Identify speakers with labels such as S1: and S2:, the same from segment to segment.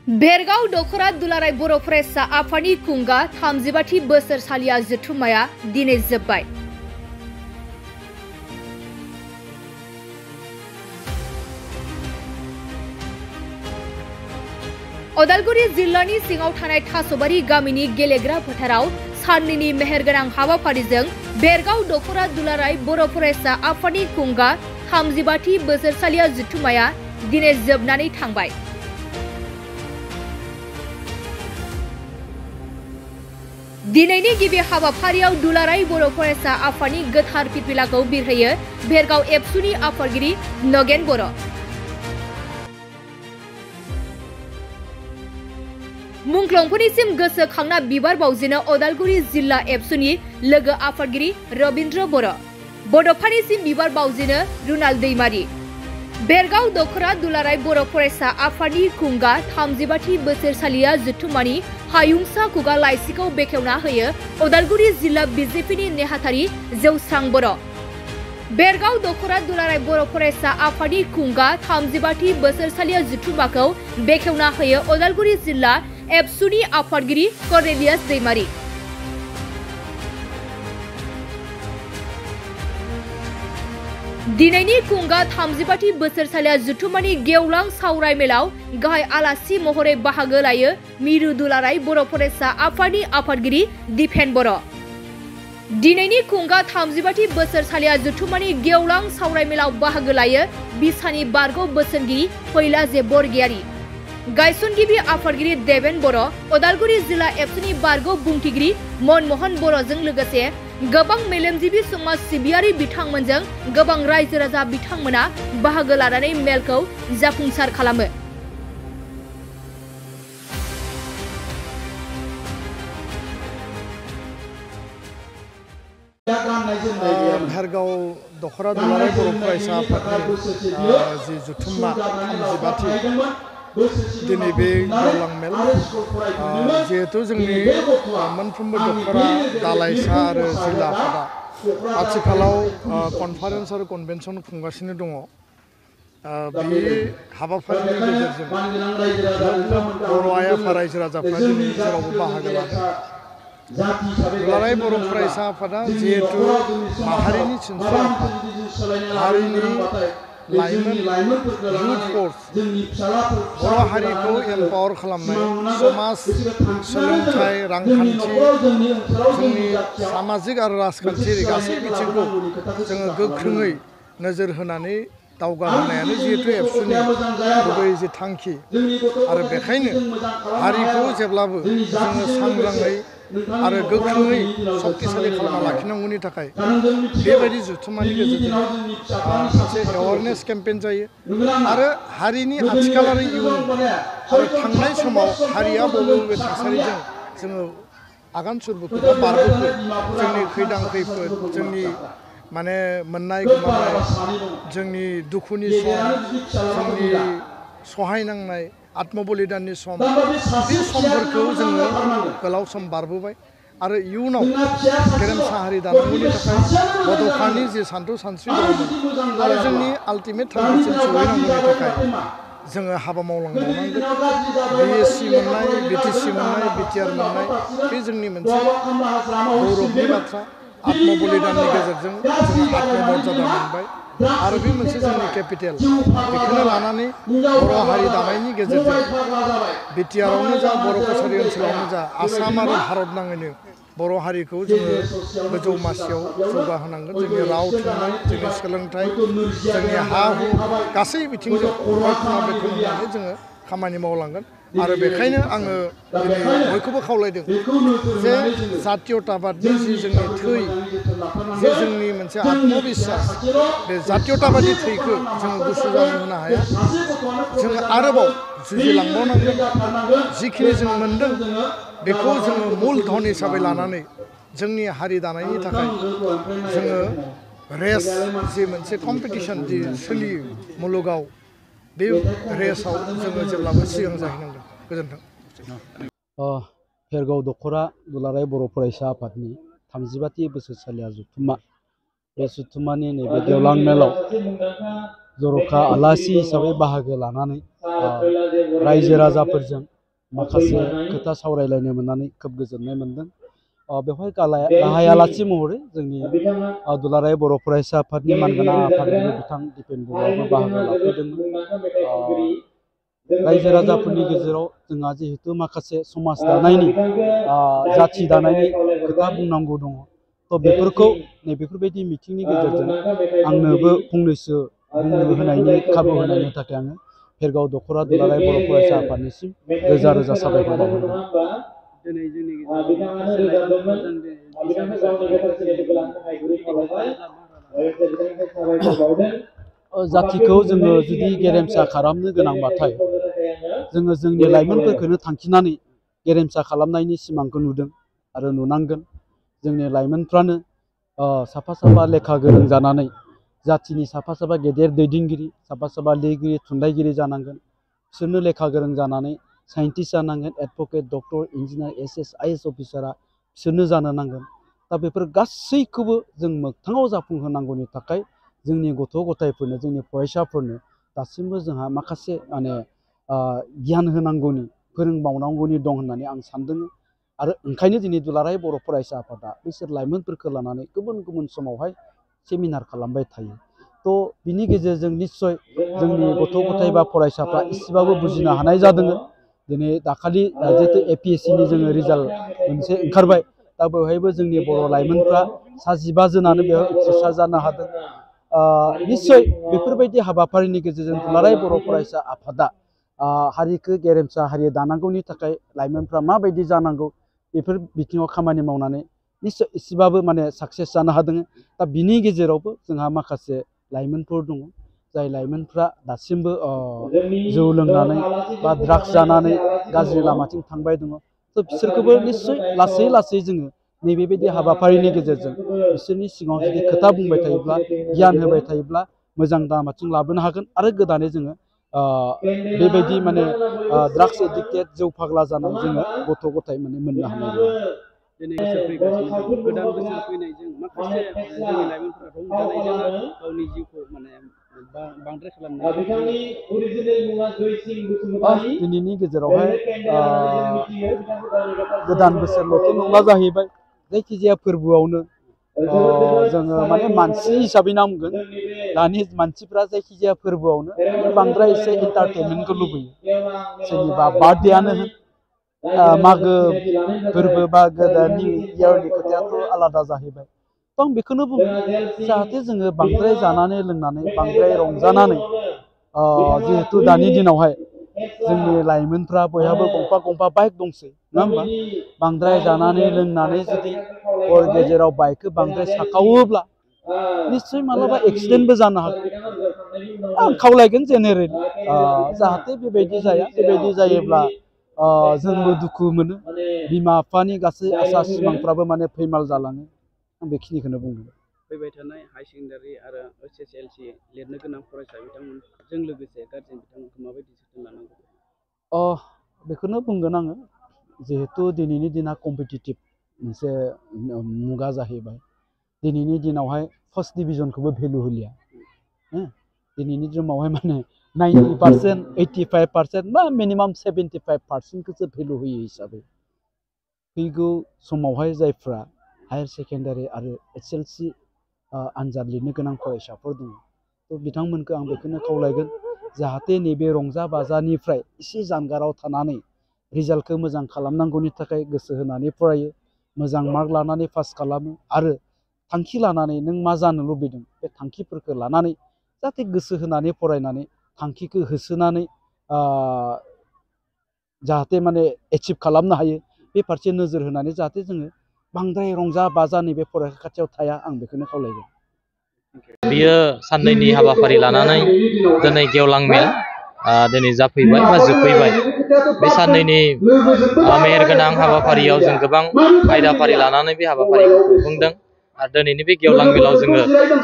S1: बेरगाव दखरा दुलाराय बर' फरायसा आफादनि खुंगा 35थि बोसोरसालिया जथुम्माया दिनै जोब्बाय। उदालगुरि जिल्लानि सिङाव थानाय थासबारि गामिनि गेलेग्रा फोथाराव साननैनि मेहेरगोनां हाबाफारिजों बेरगाव दखरा दुलाराय बर' फरायसा आफादनि खुंगा 35थि बोसोरसालिया जथुम्माया दिनै जोबनानै थांबाय। दिनैनि गिबि हाबाफारियाव दुलाराय बर' फरायसा आफादनि गोथार फिरफिलाखौ बिरहोयो बेरगाव एबसुनि आफादगिरि नगेन बर'। मुंख्लंफोरनिसिम गोसोखांना बिबार बावजेनो उदालगुरि जिल्ला एबसुनि लोगो आफादगिरि रबिन्द्र बर'। बड'फानिसिम बिबार बावजेनो रुनाल दैमारि। बेरगाव दखरा दुलाराय बर' फरायसा आफादनि खुंगा 35थि बोसोरसालिया जथुम्मानि हायुंसा खुगा लाइसिखौ बेखेवना होयो उदालगुरि जिल्ला बिजेपिनि नेहाथारि जौस्रां बर'। बेरगाव दखरा दुलाराय बर' फरायसा आफादनि खुंगा 35थि बोसोरसालिया जथुम्माखौ बेखेवना होयो उदालगुरि जिल्ला एबसुनि आफादगिरि कर्नेलियास दैमारि। दिनैनि खुंगा 35थि बोसोरसालिया जथुम्मानि गेवलां सावराय मेलाव गाहाय आलासि महरै बाहागो लायो मिरु दुलाराय बर' फरायसा आफादनि आफादगिरि दिपेन बर'। दिनैनि खुंगा 35थि बोसोरसालिया जथुम्मानि गेवलां सावराय मेलाव बाहागो लायो बिसानि बारग' बोसोनगिरि फैलाजे बरगयारी, गायसनगिरि आफादगिरि देबेन बर', उदालगुरि जिल्ला एबसुनि बारग' बुंथिगिरि मनमोहन बर'जों लोगोसे गोबां मेलेमजिबि समाज सिबियारि बिथांमोनजों गोबां रायजो राजा बिथांमोना बाहागो लानानै मेलखौ जाफुंसार खालामो।
S2: बेरगाव दखरा दुलाराय बर' फरायसा आफादनि जि जथुम्मा 35थि दिनै बे गेवलां मेल जिहेतु जोंनि मोनफ्रोमबो दखरा दालाइसा आरो जिल्ला आफादा आथिखालाव कनफारेन्स आरो कनभेनसन खुंगासिनो दङ। बे हाबाफारिनि गेजेरजों बर' आइ आफा रायजो राजाफ्रा दिनै जेरावबो बाहागो लादों। दुलाराय बर' फरायसा आफादा जिहेतु माहारिनि सिनस्रि आफाद, हारिनि लाइमोन युथ फर्स, बर' हारिखौ एम्पावार खालामनाय, समाज सोलोंथाइ रांखान्थि जोंनि सामाजिक आरो राजखान्थियारि गासै बिथिंखौ जोङो गोख्रोङै नोजोर होनानै दावगाहोनायानो जिहेतु एबसुनि गुबै जि थांखि आरो बेखायनो हारिखौ जेब्लाबो जोङो सांग्राङै आरो गोख्रोङै सक्तिशालि खालामना लाखिनांगौनि थाखाय बेबायदि जथुम्मानि गेजेरजों मोनसे एवारनेस केम्पेइन जायो आरो हारिनि आथिखाल आरो इयुन आरो थांनाय समाव हारिया बबे बबे थासारिजों जोङो आगान सुरबोखो बा बारबोखो, जोंनि खैदां खैफोद, जोंनि माने मोननाय गोमानाय, जोंनि दुखुनि सम, जोंनि सहायनांनाय आत्मबलिदाननि सम, बे समफोरखौ जोङो गोलाव सम बारबोबाय आरो इयुनाव गेरेमसा हारि दानांगौनि थाखाय बड'फानि जे सानथौ सानस्रि दङमोन आरो जोंनि आल्टिमेट थांखिसिम सहैनांगौनि थाखाय जोङो हाबा मावलांबावनांगोन। BSc मोननाय, BTC मोननाय, BTR मोननाय बे जोंनि मोनसे गौरबनि बाथ्रा। आत्मबलिदाननि गेजेरजों जोङो आत्ममर्यादा मोनबाय आरो बे मोनसे जोंनि केपिटेल। बेखौनो लानानै बर' हारि दानायनि गेजेरजों BTRआवनो जा, बर' कसारि ओनसोलावनो जा, आसाम आरो भारत नाङैनो बर' हारिखौ जोङो गोजौ मासियाव जौगाहोनांगोन। जोंनि राव थुनलाइ, जोंनि सोलोंथाइ, जोंनि हा हु गासै बिथिंजों खना बेखन होनानै जोङो खामानि मावलांगोन आरो बेखायनो आङो दिनै बयखौबो खावलायदों जे जातीयताबादनि जि जोंनि थै, जे जोंनि मोनसे आत्मबिश्वास, बे जातीयताबादि थैखौ जोङो गुसु जानो होनो हाया। जोङो आरोबाव जुजिलांबावनांगोन। जिखिनि जों मोनदों बेखौ जोङो मुल धन हिसाबै लानानै जोंनि हारि दानायनि थाखाय जोङो रेस, जि मोनसे कम्पिटिसन जि सोलियो मुलुगाव, बे रेसाव जोङो जेब्लाबो सिगां जाहैनांगोन। गोजोन्थों।
S3: बेरगाव दखरा दुलाराय बर' फरायसा आफादनि 35थि बोसोरसालिया जथुम्मा, बे जथुम्मानि नैबे गेवलां मेलाव जर'खा आलासि हिसाबै बाहागो लानानै रायजो राजाफोरजों माखासे खोथा सावरायलायनो मोननानै खोब गोजोननाय मोनदों। बेवहाय गाहाय आलासि महरै जोंनि दुलाराय बर' फरायसा आफादनि मानगोनां आफादगिरि बिथां दिपेन बर'आबो बाहागो लाफैदोंमोन। रायजो राजाफोरनि गेजेराव जोंहा जिहेतु माखासे समाज दानायनि जाथि दानायनि खोथा बुंनांगौ दङ। थ' बेफोरखौ नैबेफोरबायदि मिटिंनि गेजेरजों आंनोबो फंनैसो बुंनो होनायनि खाबु होनायनि थाखाय आङो भेरगाव दख'रा दुलाराय बर' फरायसा आफादनिसिम रोजा रोजा साबायखर बावहरदों।
S4: दिनै जोंनि
S3: जाथिखौ जोङो जुदि गेरेमसा खालामनो गोनांबाथाय जोङो जोंनि लाइमोनफोरखौनो थांखिनानै गेरेमसा खालामनायनि सिमांखौ नुदों आरो नुनांगोन। जोंनि लाइमोनफ्रानो साफा साफा लेखा गोरों जानानै जाथिनि साफा साफा गेदेर दैदेनगिरि साफा साफा लिरगिरि थुनलाइगिरि जानांगोन। बिसोरनो लेखा गोरों जानानै साइन्टिस्ट जानांगोन, advocate, doctor, engineer, SS, IAS अफिसारा बिसोरनो जानो नांगोन। दा बेफोर गासैखौबो जों मोगथाङाव जाफुंहोनांगौनि थाखाय जोंनि गथ' गथायफोरनो जोंनि फरायसाफोरनो दासिमबो जोंहा माखासे गियान होनांगौनि फोरोंबावनांगौनि दं होननानै आं सानदों। आरो ओंखायनो दिनै दुलाराय बर' फरायसा आफादा बिसोर लाइमोनफोरखौ लानानै गुबुन गुबुन समावहाय सेमिनार खालामबाय थायो। थ' बिनि गेजेरजों निस्सय जोंनि गथ' गथाय बा फरायसाफ्रा एसेबाबो बुजिनो हानाय जादों। दिनै दाखालि जिहेतु APSCनि जोङो रिजाल्ट मोनसे ओंखारबाय। दा बेवहायबो जोंनि बर' लाइमोनफ्रा सा 12 जोनानो बेयाव उथ्रिसार जानो हादों। निस्सय बेफोरबायदि हाबाफारिनि गेजेरजों दुलाराय बर' फरायसा आफादा हारिखौ गेरेमसा हारि दानांगौनि थाखाय लाइमोनफ्रा माबायदि जानांगौ बेफोर बिथिङाव खामानि मावनानै निस्सय एसेबाबो माने साक्सेस जानो हादों। दा बिनि गेजेरावबो जोंहा माखासे लाइमोनफोर दङ जाय लाइमोनफ्रा दासिमबो जौ लोंनानै बा ड्राग्स जानानै गाज्रि लामाथिं थांबाय दङ। थ' बिसोरखौबो निस्सय लासै लासै जोङो नैबेबायदि हाबाफारिनि गेजेरजों बिसोरनि सिगाङाव जुदि खोथा बुंबाय थायोब्ला गियान होबाय थायोब्ला मोजां लामाथिं लाबोनो हागोन। आरो गोदानै जोङो बेबायदि माने ड्राग्स एडिक्टेड जौ फाग्ला जानाय जोङो गथ' गथाय मोननो हानाय नङा।
S4: दिनै बोसोर फैगासिनो दं। गोदान बोसोर फैनायजों माखासे जोंनि लाइमोनफोरा रंजानायजों गावनि जिउखौ माने बांद्राय खालामनाय
S3: दिनैनि गेजेरावहाय गोदान बोसोरल'थ' नङा जाहैबाय। जायखिजाया फोरबोआवनो जोङो माने मानसि हिसाबै नांगोन। दानि मानसिफ्रा जायखिजाया फोरबोआवनो बांद्राय एसे एन्टारटेनमेन्टखौ लुबैयो। सोरनिबा बार्थडेआनो होन मागो फोरबो बा गोदान निउ इयारनि खोथायाथ' आलादा जाहैबाय। थ' आं बेखौनो बुङो जाहाथे जोङो बांद्राय जानानै लोंनानै बांद्राय रंजानानै जिहेथु दानि दिनावहाय जोंनि लाइमोनफ्रा बयहाबो गंफा गंफा बाइक दंसै नङा होमबा। बांद्राय जानानै लोंनानै जुदि हर गेजेराव बाइकखौ बांद्राय साखावोब्ला निस्सय मालाबा एक्सिडेन्टबो जानो हागौ। आं खावलायगोन जेनेरेलि जाहाथे बेबायदि जाया। बेबायदि जायोब्ला जोंबो दुखु मोनो। बिमा बिफानि गासै आसा सिमांफ्राबो माने फैमाल जालाङो। आं बेखिनिखौनो बुंगोन।
S4: फैबाय थानाय हाई सेकेन्डारि आरो SSLC लिरनो गोनां फरायसा बिथांमोनजों लोगोसे गार्जेन बिथांमोनखौ माबायदि जोथोन लानांगौ?
S3: बेखौनो बुंगोन आङो जिहेतु दिनैनि दिना कम्पिटिटिभ मोनसे मुगा जाहैबाय। दिनैनि दिनावहाय फार्स्ट डिभिजनखौबो भेलु होलिया। दिनैनि दिनावहाय माने 90%, 85% बा मिनिमाम 75%खौसो भेलु होयो हिसाबै फैगौ समावहाय जायफ्रा हायार सेकेन्डारि आरो SSLC आनजाद लिरनो गोनां फरायसाफोर दङ। थ' बिथांमोनखौ आं बेखौनो खावलायगोन जाहाथे नैबे रंजा बाजानिफ्राय एसे जानगाराव थानानै रिजाल्टखौ मोजां खालामनांगौनि थाखाय गोसो होनानै फरायो। मोजां मार्क लानानै पास खालामो आरो थांखि लानानै नों मा जानो लुबैदों बे थांखिफोरखौ लानानै जाहाथे गोसो होनानै फरायनानै थांखिखौ होसोनानै जाहाथे माने एचिभ खालामनो हायो। बे फारसे नोजोर होनानै जाहाथे जोङो बांद्राय रंजा बाजा नैबे फरायसा खाथियाव थाया आं बेखौनो खावलायगोन।
S5: बियो साननैनि हाबाफारि लानानै दिनै गेवलां मेल दिनै जाफैबाय बा जोबफैबाय। बे साननैनि मेहेरगोनां हाबाफारियाव जों गोबां आयदाफारि लानानै बे हाबाफारिखौ खुंफुंदों। आरो दिनैनि बे गेवलां मेलाव जोङो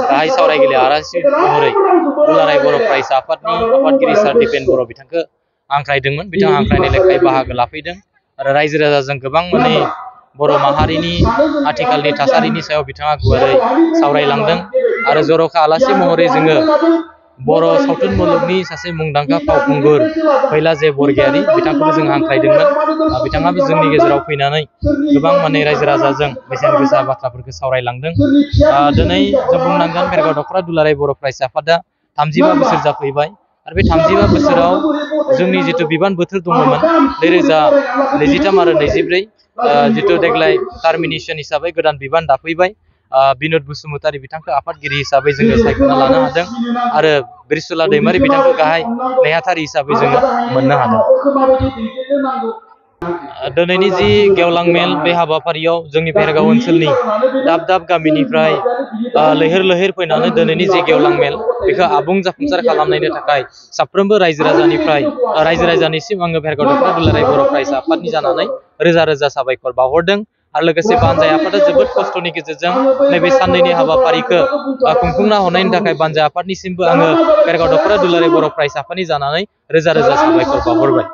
S5: गाहाय सावरायगिरि आलासि महरै दुलाराय बर' फरायसा आफादनि आफादगिरि सार दिपेन बर' बिथांखौ हांख्रायदोंमोन। बिथाङा हांख्रायनाय लेखायै बाहागो लाफैदों आरो रायजो राजाजों गोबां माने बर' माहारिनि आथिखालनि थासारिनि सायाव बिथाङा गुवारै सावरायलांदों। आरो जर'खा आलासि महरै जोङो बर' सावथुन मुलुगनि सासे मुंदांखा फावखुंगुर फैलाजे बरगयारी बिथांखौबो जों हांख्रायदोंमोन। बिथाङाबो जोंनि गेजेराव फैनानै गोबां माने रायजो राजाजों बेसेन गोसा बाथ्राफोरखौ सावरायलांदों। दिनै जों बुंनांगोन भेरगाव दख'रा दुलाराय बर' फरायसा आफादा 35 बोसोर जाफैबाय आरो बे 35 बोसोराव जोंनि जिथु बिबान बोथोर दङमोन 2023 आरो 24 जिथु देग्लाय टार्मिनेशन हिसाबै गोदान बिबान दाफैबाय। बिनोद बसुमतारी बिथांखौ आफादगिरि हिसाबै जोङो सायख'ना लानो हादों आरो बिरसुला दैमारि बिथांखौ गाहाय नेहाथारि हिसाबै जोङो मोननो हादों। दिनैनि जि गेवलां मेल बे हाबाफारियाव जोंनि भेरगाव ओनसोलनि दाब दाब गामिनिफ्राय लैहोर लैहोर फैनानै दिनैनि जि गेवलां मेल बेखौ आबुं जाफुंसार खालामनायनि थाखाय साफ्रोमबो रायजो राजानिसिम आङो भेरगाव दख'रा दुलाराय बर' फरायसा आफादनि जानानै रोजा रोजा साबायखर बावहरदों आरो लोगोसे बानजाय आफादा जोबोद खस्थ'नि गेजेरजों नैबे साननैनि हाबाफारिखौ खुंफुंना हरनायनि थाखाय बानजाय आफादनिसिमबो आङो भेरगाव दख'रा दुलाराय बर' फरायसा आफादनि जानानै रोजा रोजा साबायखर बावहरबाय।